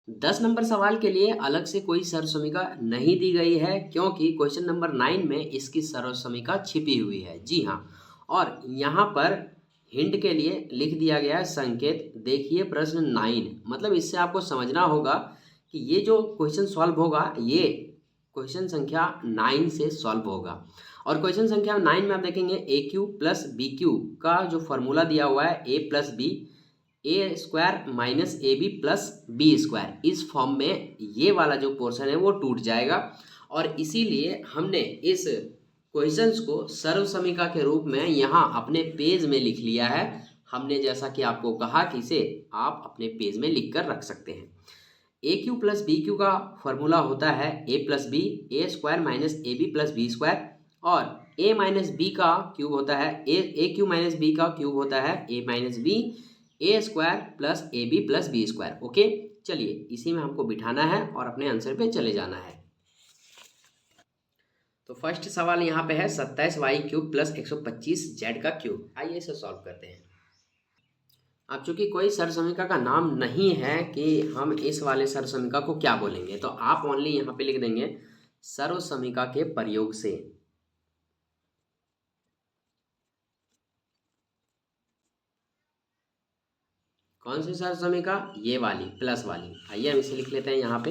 10 number सवाल के लिए अलग से कोई सर्वसमीका नहीं दी गई है क्योंकि क्वेश्चन नंबर 9 में इसकी सर्वसमीका छिपी हुई है। जी हाँ, और यहाँ पर हिंट के लिए लिख दिया गया है संकेत। देखिए प्रश्न 9, मतलब इससे आपको समझना होगा कि ये जो क्वेश्चन सॉल्व होगा ये क्वेश्चन संख्या 9 से सॉल्व होगा। और क्वेश्चन संख्या 9 में आप देखेंगे a cube plus b cube का जो फॉर्मूला दिया हुआ है a plus b a square minus a b plus b square, इस फॉर्म में ये वाला जो पोर्शन है वो टूट जाएगा। और इसीलिए हमने इस क्वेश्चंस को सर्वसमीका के रूप में यहाँ अपने पेज में लिख लिया है। हमने जैसा कि आपको कहा कि इसे आप अपने पेज में लिख कर रख सकते हैं। A cube plus b cube का फॉर्मूला होता है a plus b a square minus a b plus b square, और ए माइनस बी का क्यूब होता है ए क्यू माइनस बी का क्यूब होता है a minus b a square plus a b plus b square. Okay, चलिए इसी में हमको बिठाना है और अपने आंसर पे चले जाना है। तो फर्स्ट सवाल यहाँ पे है 27y क्यूब प्लस 125z का क्यूब। आइए इसे सॉल्व करते हैं। अब चूंकि कोई सर्वसमीका का नाम नहीं है कि हम इस वाले सर्वसमीका को क्या बोलेंगे, तो आप ओनली यहाँ पे लिख देंगे सर्वसमीका के प्रयोग से। कौन सी सर्वसमीका? ये वाली प्लस वाली। आइए हम इसे लिख लेते हैं यहाँ पे।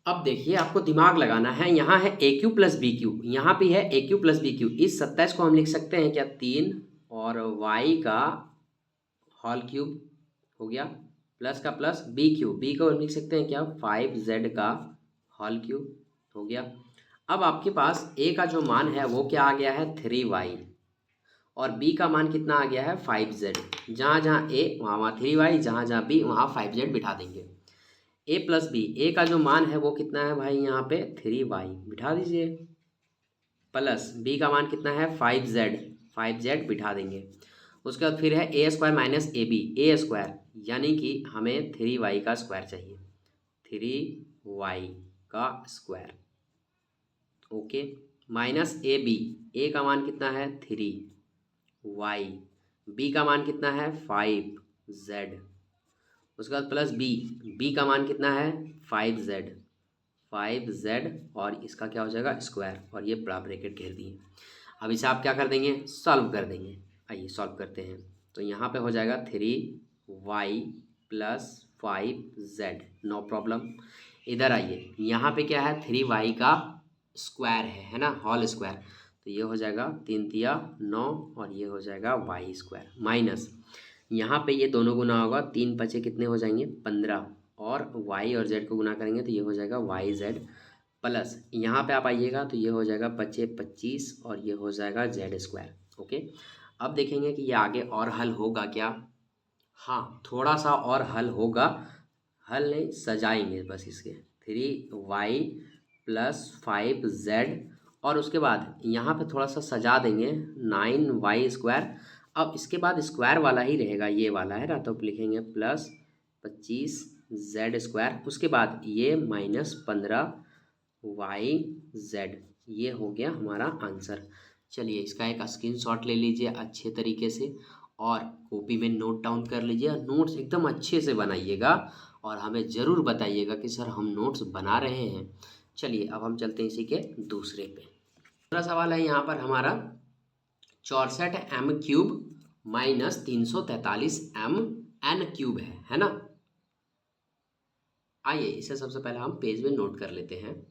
अब देखिए आपको दिमाग लगाना है। यहाँ है a cube plus b Q, यहाँ पे है a cube plus b Q. इस 27 को हम लिख सकते हैं क्या 3 और y का होल क्यूब हो गया, प्लस का प्लस बी क्यू, बी को हम लिख सकते हैं क्या 5z का होल क्यूब हो गया। अब आपके पास a का जो मान है वो क्या आ गया है 3y, और b का मान कितना आ गया है 5z। जहाँ जहाँ a वहाँ वहाँ 3y, जहाँ जहाँ b वहाँ 5z बिठा देंगे। ए प्लस बी, ए का जो मान है वो कितना है भाई यहाँ पे 3y बिठा दीजिए, प्लस बी का मान कितना है 5z, 5z बिठा देंगे। उसके बाद फिर है a square minus a b, a square यानी कि हमें 3y का स्क्वायर चाहिए, 3y का square. Okay, minus a b, a का मान कितना है 3y, बी का मान कितना है 5z। उसके बाद प्लस बी, बी का मान कितना है 5z, 5z और इसका क्या हो जाएगा स्क्वायर, और ये बड़ा ब्रैकेट घेर दिए। अब इसे आप क्या कर देंगे सॉल्व कर देंगे। आइए सॉल्व करते हैं। तो यहाँ पे हो जाएगा 3y plus 5z, no problem. इधर आइए, यहाँ पे क्या है 3y का स्क्वायर है ना, होल स्क्वायर। तो ये हो जाएगा 3 तिया 9 और ये हो जाएगा y स्क्वायर, माइनस यहाँ पे ये दोनों गुना होगा, 3 पचे कितने हो जाएंगे 15, और y और z को गुना करेंगे तो ये हो जाएगा yz, प्लस यहाँ पे आप आइएगा तो ये हो जाएगा 25 और ये हो जाएगा z स्क्वायर। ओके, अब देखेंगे कि ये आगे और हल होगा क्या। हाँ, थोड़ा सा और हल होगा, हल नहीं सजाएंगे बस इसके। 3y प्लस 5z, और उसके बाद यहाँ पे थोड़ा सा सजा देंगे 9y स्क्वायर। अब इसके बाद स्क्वायर वाला ही रहेगा, ये वाला है ना, तो लिखेंगे प्लस 25z स्क्वायर। उसके बाद ये माइनस 15yz, ये हो गया हमारा आंसर। चलिए इसका एक स्क्रीनशॉट ले लीजिए अच्छे तरीके से और कॉपी में नोट डाउन कर लीजिए। नोट्स एकदम अच्छे से बनाइएगा और हमें ज़रूर बताइएगा कि सर हम नोट्स बना रहे हैं। चलिए अब हम चलते हैं इसी के दूसरे पे। दूसरा सवाल है यहाँ पर हमारा 64 m cube minus 343 m n cube है ना। आइए इसे सबसे पहले हम पेज में नोट कर लेते हैं।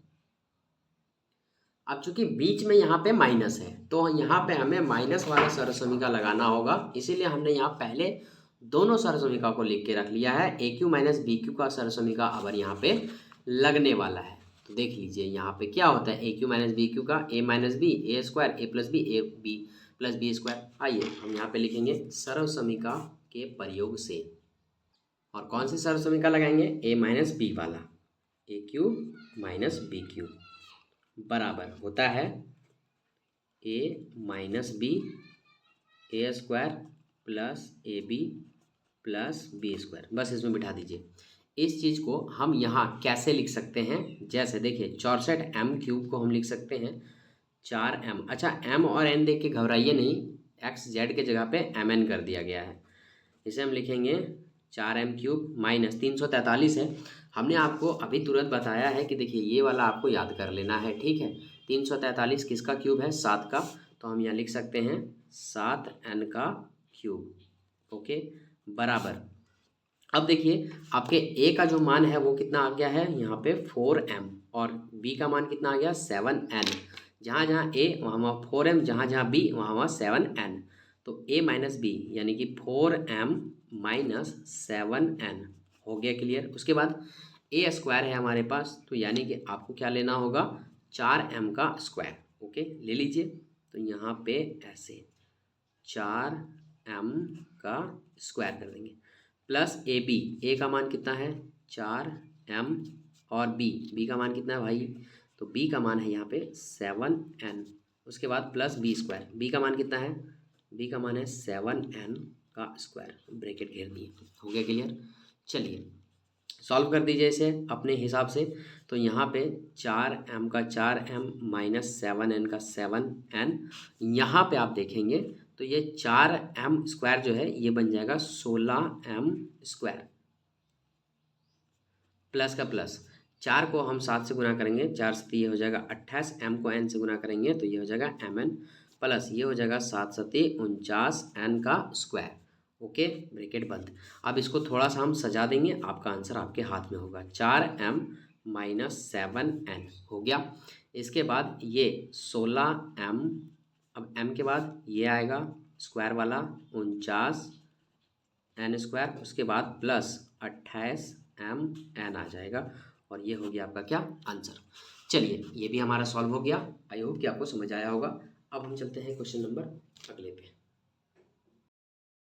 अब चूंकि बीच में यहाँ पे माइनस है तो यहाँ पे हमें माइनस वाला सर्वसमीका लगाना होगा, इसीलिए हमने यहाँ पहले दोनों सर्वसमीका को लिख के रख लिया है। A cube minus b cube का सर्वसमीका अब यहाँ पे लगने वाला है। तो देख लीजिए यहाँ पे क्या होता है, a cube minus b cube का a minus b a square a plus b a b plus b square. आइए हम यहाँ पे लिखेंगे सर्वसमीका के प्रयोग से, और कौन सी सर्वसमीका लगाएंगे ए माइनस बी वाला, a cube minus b cube बराबर होता है a minus b a square plus a b plus b square. बस इसमें बिठा दीजिए। इस चीज़ को हम यहाँ कैसे लिख सकते हैं, जैसे देखिए 64 m क्यूब को हम लिख सकते हैं 4m। अच्छा m और n देख के घबराइए नहीं, एक्स जेड के जगह पे एम एन कर दिया गया है। इसे हम लिखेंगे 4m³ माइनस 343 है। हमने आपको अभी तुरंत बताया है कि देखिए ये वाला आपको याद कर लेना है, ठीक है। 343 किसका क्यूब है? 7 का, तो हम यहाँ लिख सकते हैं 7n का क्यूब, ओके, बराबर। अब देखिए आपके a का जो मान है वो कितना आ गया है यहाँ पे 4m, और b का मान कितना आ गया 7n। जहाँ जहाँ a वहाँ वहाँ 4m, जहाँ जहाँ b वहाँ वहाँ 7n। तो a माइनस बी यानी कि 4m माइनस 7n हो गया, क्लियर। उसके बाद a स्क्वायर है हमारे पास, तो यानी कि आपको क्या लेना होगा 4m का स्क्वायर, ओके, ले लीजिए। तो यहाँ पे ऐसे 4m का स्क्वायर कर देंगे, प्लस ए बी, ए का मान कितना है 4m, और बी का मान कितना है भाई, तो बी का मान है यहाँ पे 7n। उसके बाद प्लस बी स्क्वायर, बी का मान कितना है, बी का मान है 7n का स्क्वायर, ब्रैकेट घेर दिए, हो गया क्लियर। चलिए सॉल्व कर दीजिए इसे अपने हिसाब से। तो यहाँ पे 4m का 4m माइनस 7n का 7n, यहाँ पे आप देखेंगे तो ये 4m स्क्वायर जो है ये बन जाएगा 16m स्क्वायर, प्लस का प्लस, 4 को हम 7 से गुना करेंगे, 4 से ये हो जाएगा 28, m को n से गुना करेंगे तो ये हो जाएगा mn, प्लस ये हो जाएगा 7 7 49n का स्क्वायर, ओके, ब्रैकेट बंद। अब इसको थोड़ा सा हम सजा देंगे, आपका आंसर आपके हाथ में होगा 4m माइनस 7n हो गया। इसके बाद ये 16m, अब m के बाद ये आएगा स्क्वायर वाला 49n स्क्वायर, उसके बाद प्लस 28mn आ जाएगा, और ये हो गया आपका क्या आंसर। चलिए ये भी हमारा सॉल्व हो गया। आई होप कि आपको समझ आया होगा। अब हम चलते हैं क्वेश्चन नंबर अगले पे।